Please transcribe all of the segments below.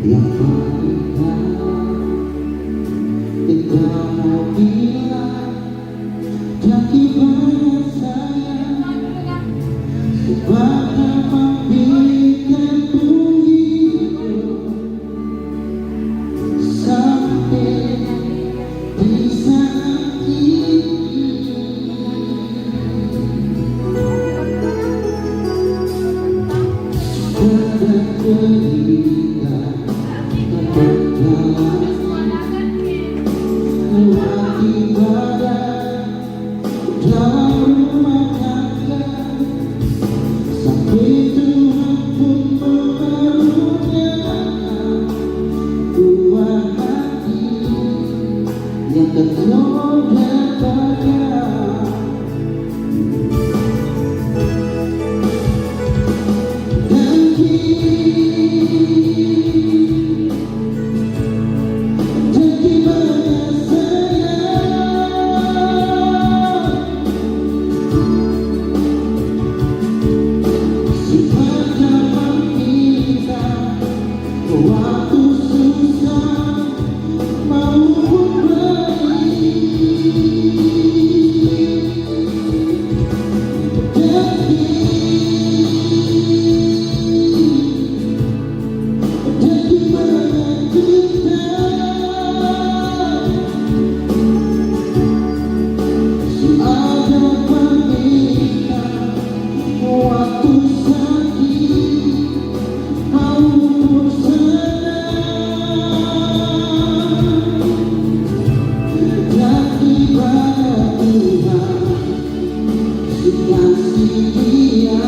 yang pernah kita mau bilang jadi banyak sayang sebagai membikin hidup sampai di saat ini. Pada cerita lewat ibadah dalam rumah tangga sampai Tuhan pun mengaruniakan dua hati yang ternoda bahagia. Waktu susah maupun baik, jadi banyak kita ada pernikahan waktu sakit maupun kasih dia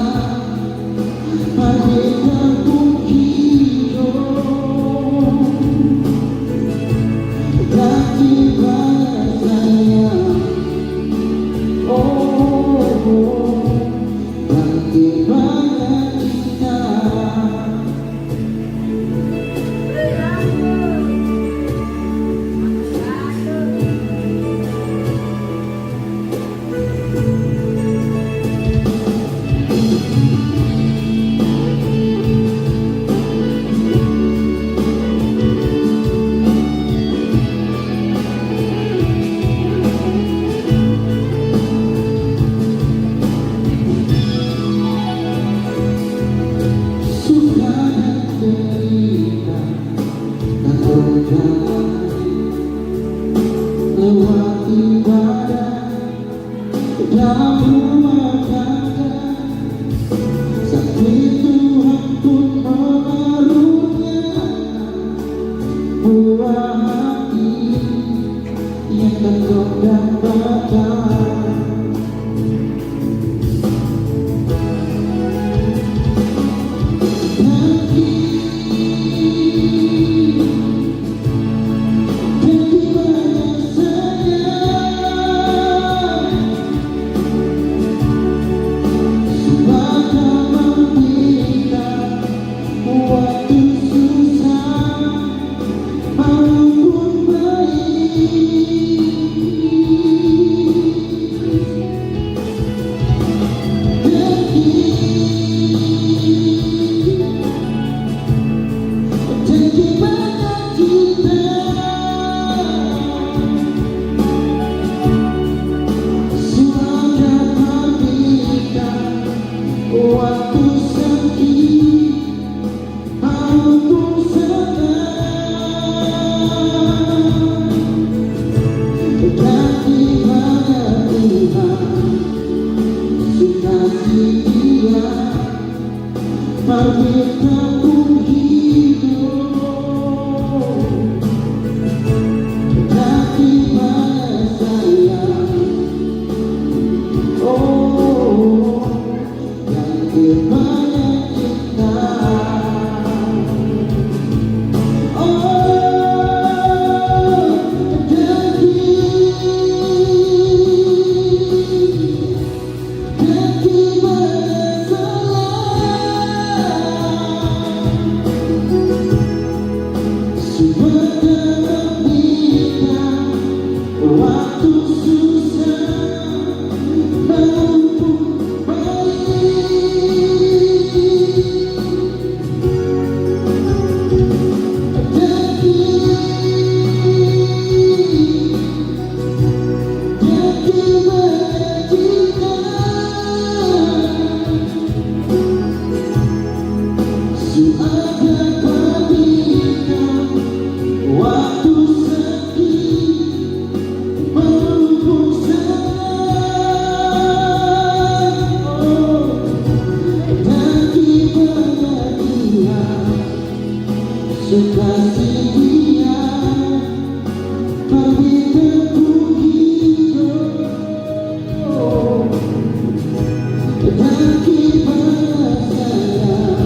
hadirkan hidup ganti banyak sayang, ganti banyak cinta. Lewat ibadah dalam rumah tangga sampai Tuhan pun mengaruniakan buah hati yang teguh dan bahagia. Maupun baik, Sekasih dia berbitaku hidup dan kibarnya sayang.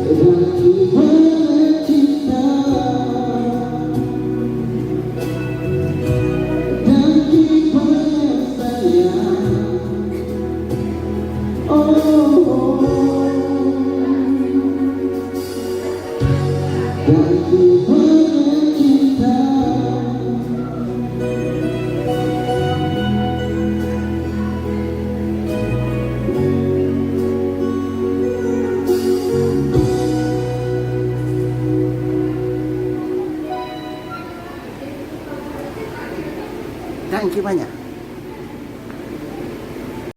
Dan kibarnya cinta, dan kibarnya sayang. Dan kibarnya cinta. Dan kibarnya.